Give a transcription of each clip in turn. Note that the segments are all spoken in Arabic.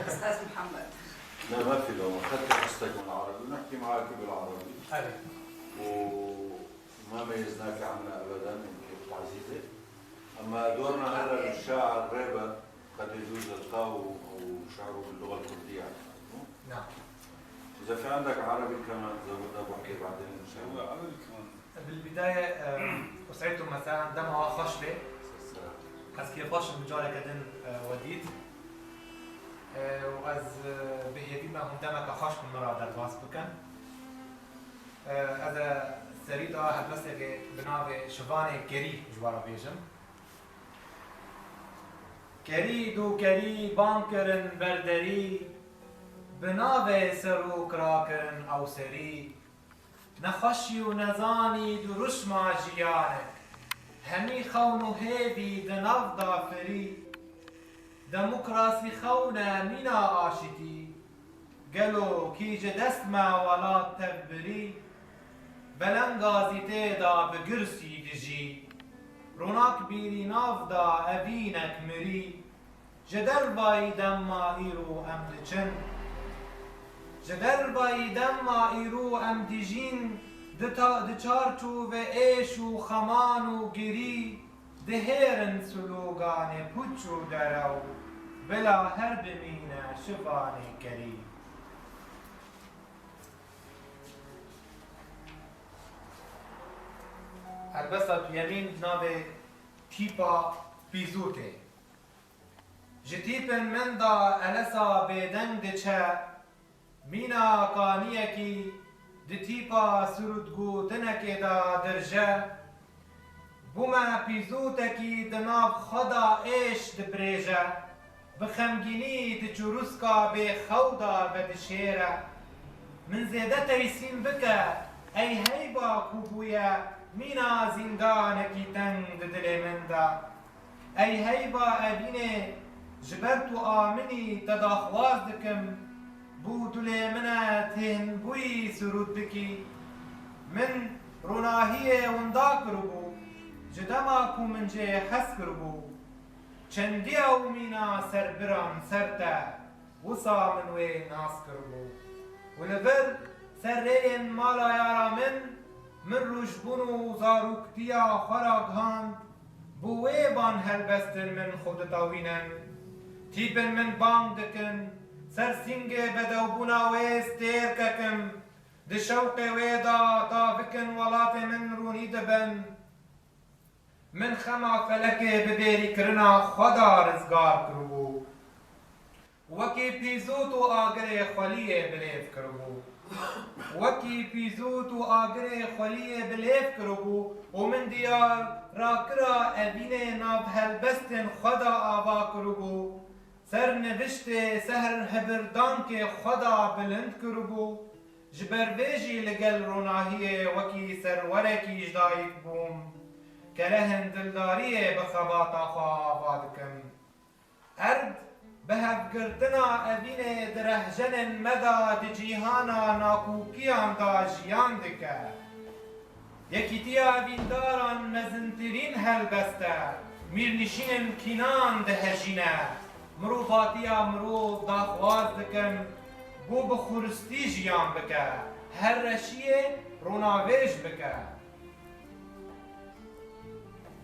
استاذ محمد. لا ما في لو اخذت قصتك من العربي ونحكي معك بالعربي. أيوة. وما ميزناك عنا ابدا انت اخت عزيزه. اما دورنا هلا بالشاعر ريبه قد يجوز القاه او شعره باللغه الكرديه. نعم. اذا في عندك عربي كمان زودنا بحكي بعدين ان شاء الله. عربي كمان. بالبداية أسعدتم مساء دمها خشبة از كيفاش مجالة كدن وديد وأز بهيدي ما هم دمك خشب مرة در باس بكن از سريد هالبسلة بناوي شواني كري جوارا بيجم كري دو كري بانكرن بردري بناوي سروك راكرن أو سري نخشي ونزاني درش مع جيانك همي خونو هيبي دناف دافري دموكراسي خونا منا آشتي قالو كي جدست ما ولا تبري بلنغازي تيدا بقرسي دجي روناك بيري نافدا أبينك مري جدر باي دما إيرو أم دچن جدر باي دما إيرو أم دجين دچارچو و ایشو خمانو گری دهرن سلوگان پوچو درو بلا هر بمینه شبانه گری البسط یمین جناب تیپا پیزوته جتیپن من دا السا بیدنگ دچه مینا کانیه کی دتیپا سرودگو تنکی دا درجه بوما پیزوتکی دناب خدا ایش دبریجه بخمگینی دچوروسکا به خودا بدشیره من زیده تیسین بکه ای هیبا کوبویه مینا زندانکی تنگ دل من دا ای هیبا ابینه جبرتو آمنی تداخواز دکم بو دلی منه تهن بوی سرود بکی من روناهی وندا کربو جدما کو من جه حس کربو چندی او مینا سر برام سرته وصا من وی ناس کربو ولبر سر رین مالا یارا من روشبونو زاروکتیا خراگ هاند بو وی بان هلبستن من خود تاوینن تیبن من بانگ دکن سر سینگه بدوبونا ویس تیر ککم ده شوق ویدا تا بکن ولات من رونی دبن من خما فلکه ببیری کرنا خدا رزگار کربو وکی پیزوت و آگره خلیه بلیف کربو وکی پیزوت و آگره خلیه بلیف کربو و من دیار را کرا ابین ناب هلبستن خدا آوا کربو سر نوشته سهر هبردان که خدا بلند کربو جبر ویجی لگل روناهیه وکی سرورکی جدایک بوم كلهن دلداريه بخباطا خوابادكم أرد بهب قرتنا أبيني درهجن مدى دجيهانا ناكوكيان دا جيان دكا يكيتيا أبين داران مزنترين هلبستا ميرنشين كينان دهجينا مروفاتيا مروف دا خواز دكم بو بخورستي جيان بكا هر رشيه روناويج بكا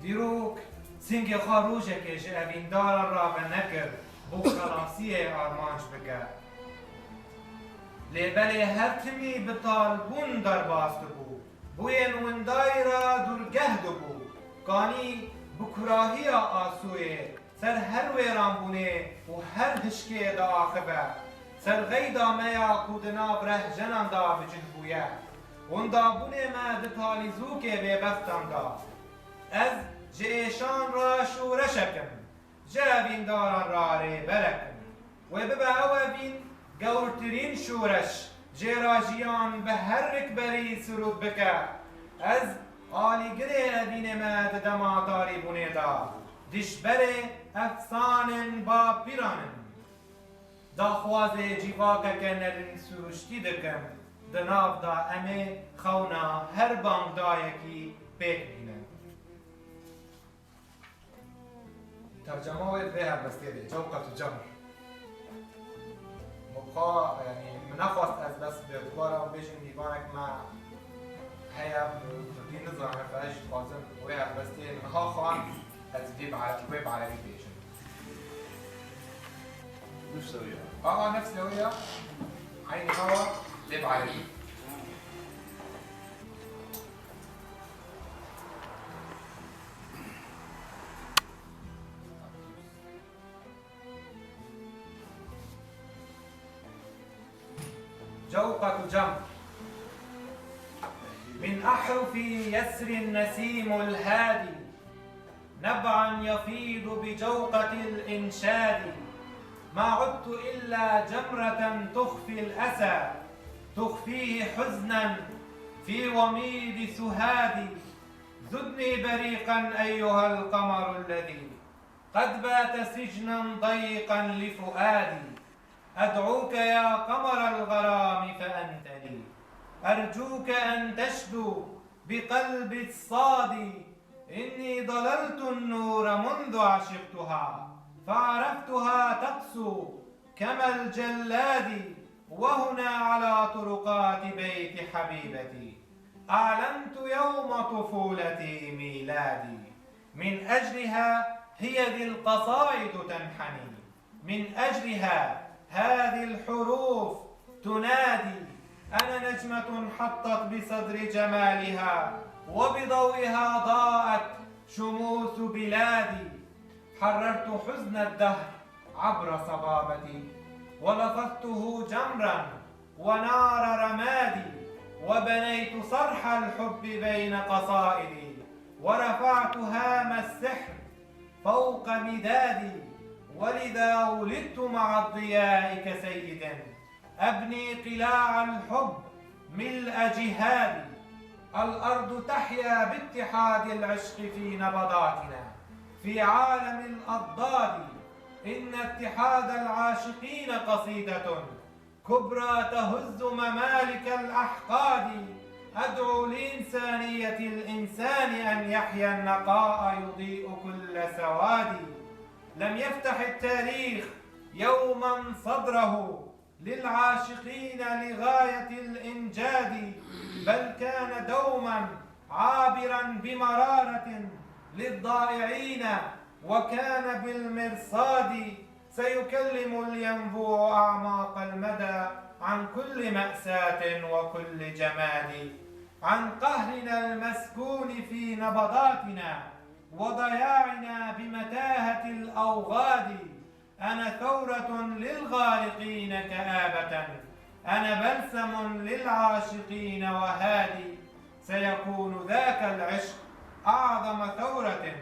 دیروک سنگ خاروشه که جوین داران را به نکر بو خلاصیه آرمانش بکر لیبله هر تمی بطالبون در باست بو بوین وندای را درگه دو بو کانی بکراهی آسوه سر هر ویران بونه و هر هشکه دا آخبه سر غیدا میا کودنا بره جنان دا بجد بویه وندا بونه ما دتالیزو که به بختم دا از جیشان را شورشکم جابین داران را ری برکم و ببا او بین گورترین شورش جراجیان به هر رکبری سرود بکه از آلیگره ابین ما دما داری بونه دا دشبر افسان با پیرانم دا خواز جیواکه که نرین سروشتی دکم دناف دا امه خونا هر بانگ دایکی پیک بینم ترجمه ويد بها بس كده جوقة الجمر مبخا يعني منخواست از بس دوباره بيجن ديوانك ما هيا بدي نظر انا فاش قاسم ويا بس منها خوان از ديب على ويب على بيجن نفس سويها نفس لويا عيني هوا لب على بيجن جوقة جمع من أحرف يسر النسيم الهادي نبعا يفيض بجوقة الإنشاد ما عدت إلا جمرة تخفي الأسى تخفيه حزنا في وميض سهادي زدني بريقا أيها القمر الذي قد بات سجنا ضيقا لفؤادي أدعوك يا قمر الغرام فأنت لي أرجوك أن تشدو بقلب الصاد إني ضللت النور منذ عشقتها فعرفتها تقسو كما الجلاد وهنا على طرقات بيت حبيبتي أعلنت يوم طفولتي ميلادي من أجلها هي ذي القصائد تنحني من أجلها هذه الحروف تنادي أنا نجمة حطت بصدر جمالها وبضوئها ضاءت شموس بلادي حررت حزن الدهر عبر صبابتي ولفظته جمرا ونار رمادي وبنيت صرح الحب بين قصائدي ورفعت هام السحر فوق مدادي ولذا ولدت مع الضياء كسيد أبني قلاع الحب ملء جهادي الأرض تحيا باتحاد العشق في نبضاتنا في عالم الأضداد إن اتحاد العاشقين قصيدة كبرى تهز ممالك الأحقاد أدعو لإنسانية الإنسان أن يحيا النقاء يضيء كل سواد لم يفتح التاريخ يوما صدره للعاشقين لغاية الإنجاد بل كان دوما عابرا بمرارة للضائعين وكان بالمرصاد سيكلم الينبوع أعماق المدى عن كل مأساة وكل جماد عن قهرنا المسكون في نبضاتنا وضياعنا بمتاهة الأوغاد أنا ثورة للغارقين كآبة أنا بلسم للعاشقين وهادي سيكون ذاك العشق أعظم ثورة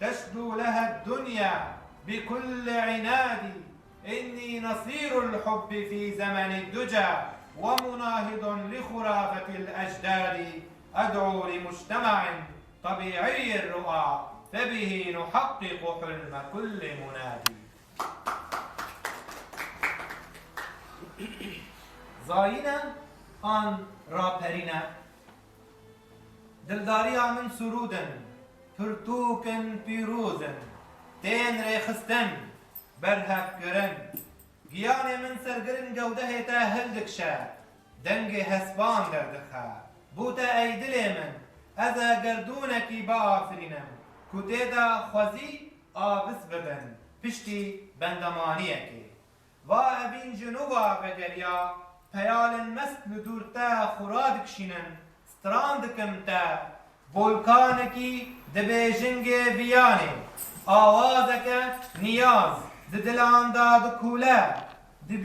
تشدو لها الدنيا بكل عناد إني نصير الحب في زمن الدجى ومناهض لخرافة الأجداد أدعو لمجتمع طبيعي الرؤى فبه نحقق حلم كل منادي زاينا آن راپرینه دلداریا من سرودن پرتوکن پیروزن تین ریخستن برهف گرن گیان من سرگرن گوده تا هلدکشه دنگ هسبان دردخه بوتا ای دل من ازا گردونکی با آفرینم کتی دا خوزی آبس بدن پشتی بندمانیکی و ابین جنوبا بگریا پیال مست دورتا خوراد کشینن ستراندکم تا volkaneki dibêjingê viyanê awazeke niyaz di dilan da dikûle di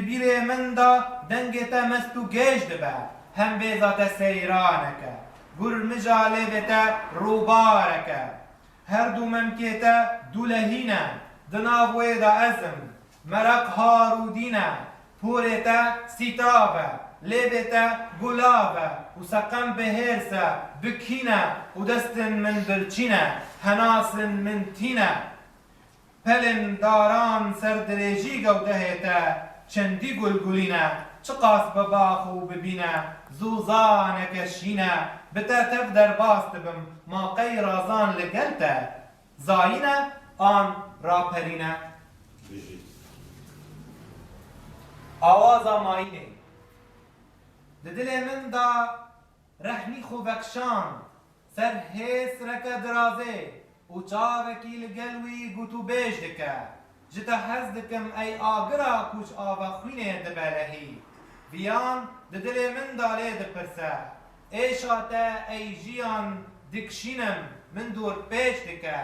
bîrê min da dengê te mest û gêj dibe hem bêza te seyraneke gur mijalê te rûbareke her du memkê te dûlehîne di nav wê da ezim merek harûdîne porê te sîtab e lêbê te gulav e û seqem bihêrs e bikîne û destên min birçîne henasên min tîne pelên daran ser dirêjî gewdehê te çendî gulgulîne çi qas bi bax û bibîne zûzaneke şîne bi te tev derbas dibim ma qey razan li gel te zayîne an raperîne آوازا ماینه دل من دا رحمی خوبکشان سر هیس رکه درازه و چاوکی لگلوی گوتو بیش دکه جتا حز دکم ای آگرا کوچ آوا خوینه دبالهی بیان دل من داله دپرسه ایشاته ای جیان دکشینم من دور پیش دکه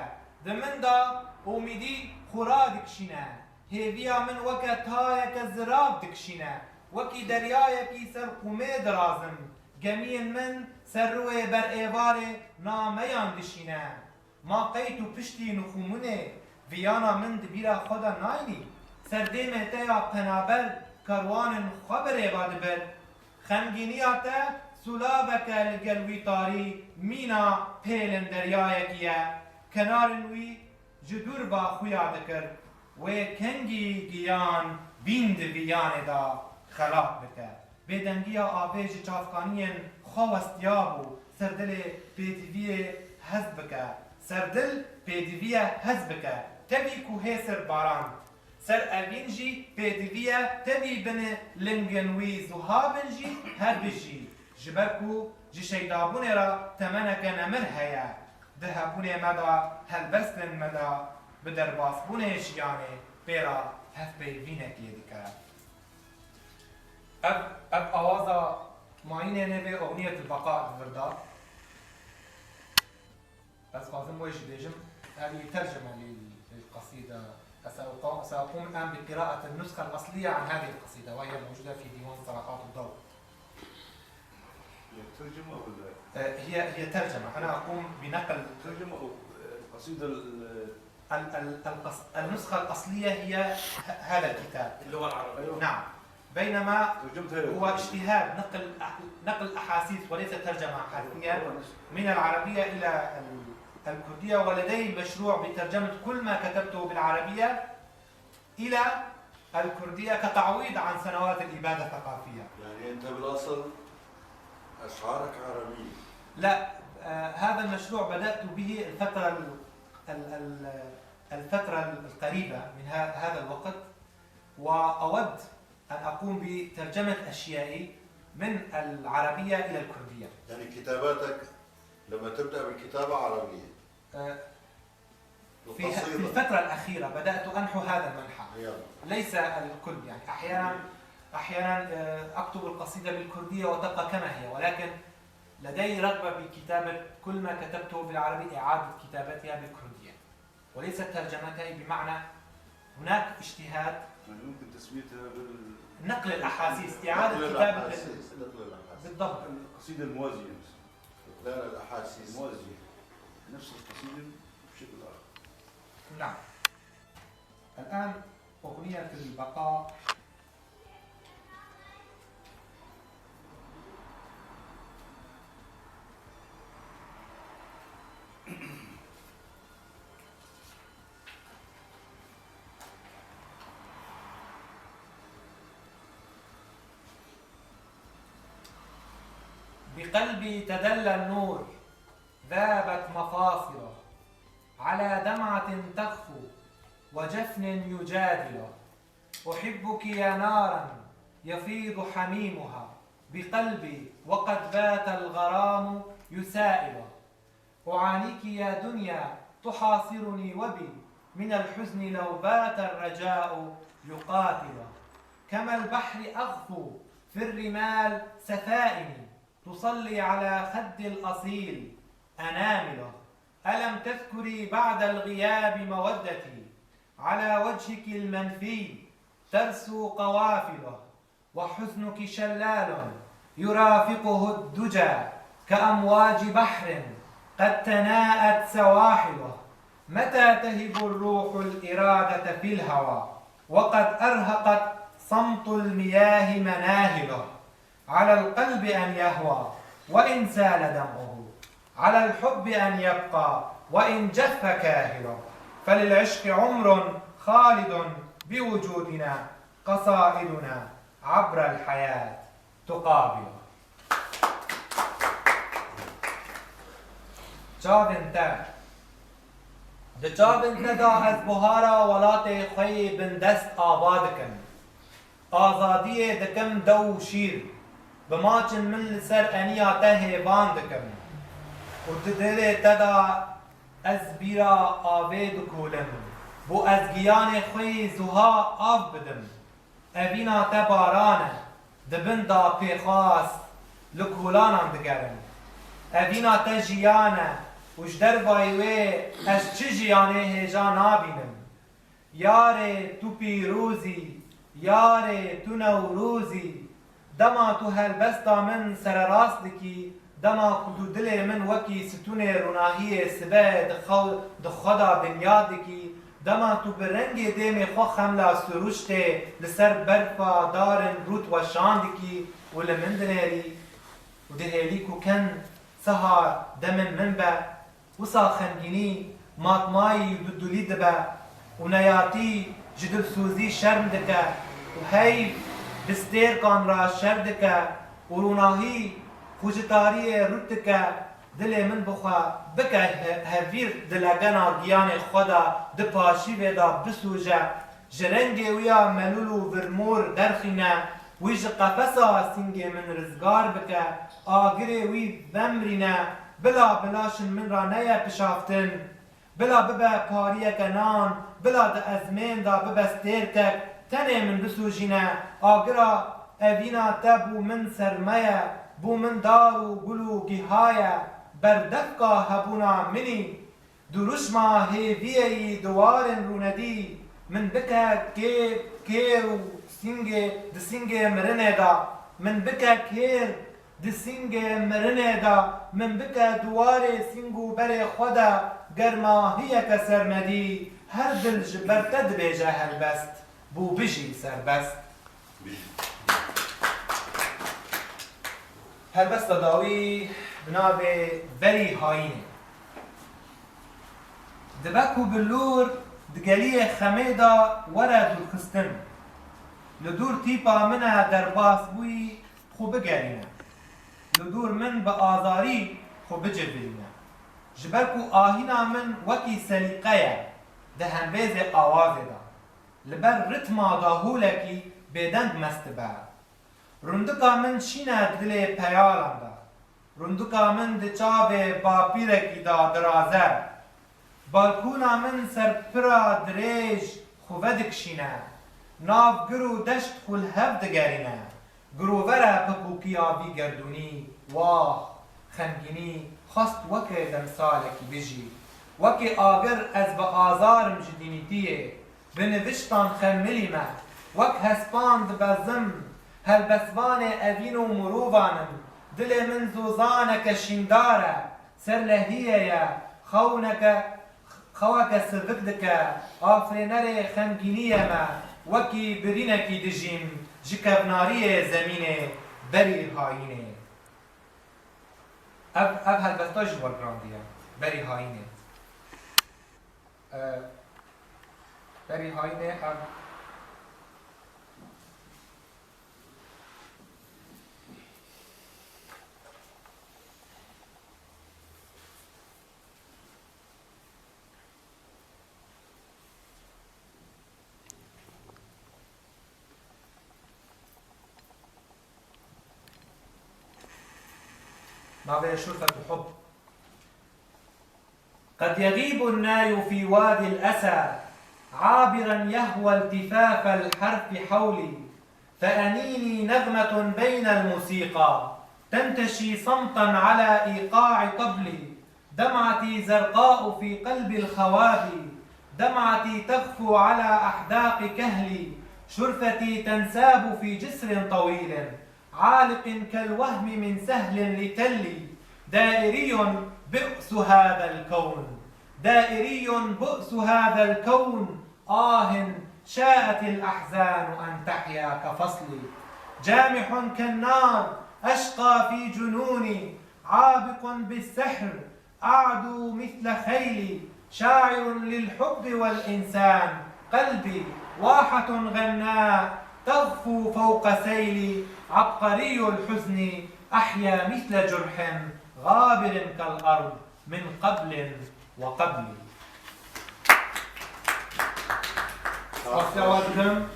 دمن دا امیدی خورا دکشینه هیویا من وکا تایک زراب دکشینه وکی دریایکی سر قومه درازم گمین من سر روی بر ایوار نامیان دشینه ما قیتو پشتی نخومونه ویانا من دبیرا خدا ناینی سر دیمه تیا پنابر کروان خبر ایواد بر خمگینیاتا سلابک لگلوی تاری مینا پیلن دریایکیه کنارنوی جدور با خویا دکر و کنگی گیان بیند ویان دا خلاق بکه بدنگیا آبیج چافکانین خواستیابو سردل پیدوی حزب بکه سردل پیدوی حزب بکه تبی کوه سر باران سر اوینجی پیدوی تبی بن لنگنوی زهابنجی هر بجی جبرکو جی شیدابون را تمنک نمر هیا دهبون مدا هلبستن مدا بدرباسبون شیانه بیرا هف بیوینه دیدکه اب آوازا ماینه نوی اغنیة البقاء الوردا بس قاسم ويش بيجم هذه ترجمة للقصيدة سأقوم الآن بقراءة النسخة الأصلية عن هذه القصيدة وهي موجودة في ديوان صلاحات الضوء. هي ترجمة ولا؟ هي ترجمة، أنا أقوم بنقل ترجمة القصيدة النسخة الأصلية هي هذا الكتاب اللغة العربية. نعم، بينما هو اجتهاد نقل أحاسيس وليس ترجمة حرفية من العربية إلى الكردية، ولدي مشروع بترجمة كل ما كتبته بالعربية إلى الكردية كتعويض عن سنوات الإبادة الثقافية. يعني أنت بالأصل أشعارك عربية؟ لا، هذا المشروع بدأت به الفترة القريبة من هذا الوقت، وأود أن أقوم بترجمة أشيائي من العربية إلى الكردية. يعني كتاباتك لما تبدأ بالكتابة عربية؟ في الفترة الأخيرة بدأت أنحو هذا المنحى، ليس الكل، يعني أحيانا أكتب القصيدة بالكردية وتبقى كما هي، ولكن لدي رغبة بكتابة كل ما كتبته بالعربي إعادة كتابتها بالكردية وليس ترجمتها، بمعنى هناك اجتهاد ممكن تسميتها نقل الأحاسيس، إعادة كتابة بالضبط القصيدة الموازية، لا الأحاسيس الموازية نفس القصيدة بشكل آخر. نعم. الآن أغنية البقاء. بقلبي تدلى النور ذابت مفاصله، على دمعة تخفو وجفن يجادله، أحبك يا نارا يفيض حميمها بقلبي وقد بات الغرام يسائله، أعانيك يا دنيا تحاصرني وبي من الحزن لو بات الرجاء يقاتله، كما البحر أغفو في الرمال سفائني تصلي على خد الأصيل أنامله، ألم تذكري بعد الغياب مودتي على وجهك المنفي ترسو قوافله، وحزنك شلال يرافقه الدجى كأمواج بحر قد تناءت سواحله، متى تهب الروح الإرادة في الهوى وقد أرهقت صمت المياه مناهله، على القلب أن يهوى وإن سال دمعه، على الحب أن يبقى وإن جف كاهله، فللعشق عمر خالد بوجودنا قصائدنا عبر الحياة تقابله. چاوینته ده چاوینته دا از بهارا ولات خوی بندست آباد کن، آزادیه دکم دو شیر بماچن من لسر انیا تهیوان دکم و دل تدا از بیرا آوه دکولم بو از گیان خوی زوها آف بدم اوینا تبارانه دبن دا پیخواست لکولانم دگرم اوینا تجیانه وش در وایوه از چه جیانه هجا نابینم یاره تو پیروزی یاره تو نوروزی دما تو هلبستا من سر راست دکی دما کدو دل من وکی ستون روناهی سبه دخدا بنیاد دکی دما تو برنگ دیم خو خملا سروشته لسر برفا دارن روت و شاندکی ولمن دنری و دهیلی کو کن سهار دمن منبع وصا خنگینی ماتمایی دودولی دبه و نیاتی جدل سوزی شرم دکه و هی بستیر کان را شر دکه و روناهی خوشتاری روت دکه دل من بخوا بکه هفیر دلگنا گیان خدا دپاشی ویدا بسوجه جرنگ ویا ملولو ورمور درخینه ویج قفصا سنگ من رزگار بکه آگره وی ومرینه بلا بلاشن من را نیا پشافتن بلا ببه پاریه کنان بلا ده ازمین دا ببستیر تک تنه من بسوجینه آگرا اوینا تبو من سرمایه بو من دارو گلو گیهایه بردفقا هبونا منی دروشما هیویهی دوارن روندی من بکه کیر و سینگ مرنه دا من بکه کیر د سینگ مرنه دا من بکه دوار سینگو بر خدا گرماهیه که سرمدی هر دل جبرتد بیجه هلبست بو بجی سربست هلبست داوی بنابه بری هاینه دبکو بلور دگلی خمیدا وره دور خستن لدور تیپا منه در باس بوی خوب بگرینه لدور من به آزاری خوب بجبرینه جبرکو آهینا من وکی سلیقه ده هنبیز آوازه دا لبر رتما دا هولکی بیدنگ مستبه رندکا من شینه دل پیالم دا رندکا من ده چاوه باپیرکی دا درازه بالکونا من سرپرا دریج خوبه دکشینه ناف گرو دشت خل هف دگرینه گرووره پپوکی آبی گردونی واه خمگینی خواست وکه دمسالکی بجی وکه آگر از با آزارم جدینیتیه بنوشتان خملی ما وک هسپاند بزم هلبسوان اوین و مرووانم دل من زوزانک شینداره سر لهیه خواک سرگدکه آفرینر خمگینیه ما وکی برینکی دجیم جکبناری زمینه بری هاینه اب هلبستا جوار گراندیه بری هاینه بری هاینه اب نابع شرفة الحب قد يغيب الناي في وادي الأسى عابرا يهوى التفاف الحرف حولي فأنيني نغمة بين الموسيقى تنتشي صمتا على إيقاع طبلي دمعتي زرقاء في قلب الخوابي دمعتي تغفو على أحداق كهلي شرفتي تنساب في جسر طويل عالق كالوهم من سهل لتلي دائري بؤس هذا الكون دائري بؤس هذا الكون شاءت الأحزان أن تحيا كفصلي جامح كالنار أشقى في جنوني عابق بالسحر أعدو مثل خيلي شاعر للحب والإنسان قلبي واحة غناء تغفو فوق سيلي عبقري الحزن أحيا مثل جرح غابر كالأرض من قبل وقبل. وقت أوازكم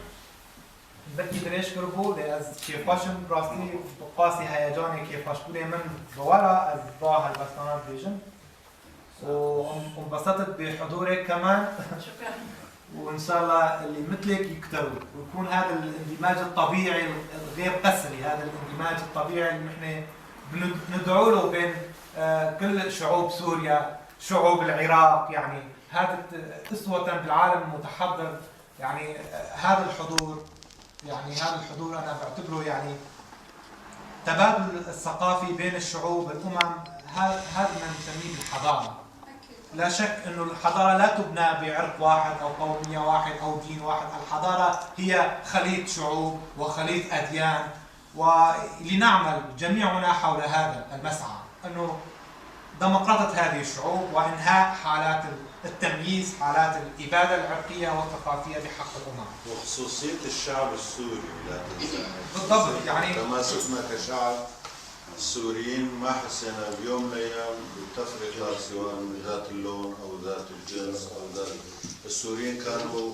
بکی درش کربو لی از کیفاشم راستی قاسی هیجانی کیفاش بوده من بورا از با هالبستانات بیجم وانبسطت بحضورك كمان. شكرا. وان شاء الله اللي مثلك يكتروا ويكون هذا الاندماج الطبيعي غير قسري، هذا الاندماج الطبيعي اللي نحن بندعو له بين كل شعوب سوريا، شعوب العراق، يعني هذا اسوة بالعالم المتحضر. يعني هذا الحضور انا بعتبره يعني تبادل الثقافي بين الشعوب الامم، هذا ما نسميه بالحضاره. لا شك انه الحضاره لا تبنى بعرق واحد او قوميه واحد او دين واحد، الحضاره هي خليط شعوب وخليط اديان، ولنعمل جميعنا حول هذا المسعى انه ديمقراطيه هذه الشعوب وانهاء حالات التمييز، حالات الاباده العرقيه والثقافيه بحق الامم. وخصوصيه الشعب السوري لا تنسى. بالضبط، يعني تماسكنا كشعب السوريين ما حسينا بيوم من الايام بتفرقه سواء من ذات اللون او ذات الجنس او ذات. السوريين كانوا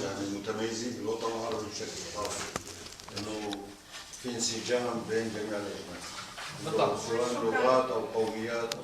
يعني متميزين بالوطن العربي بشكل خاص، انه في انسجام بين جميع الاديان. بالضبط، سواء لغات او قوميات او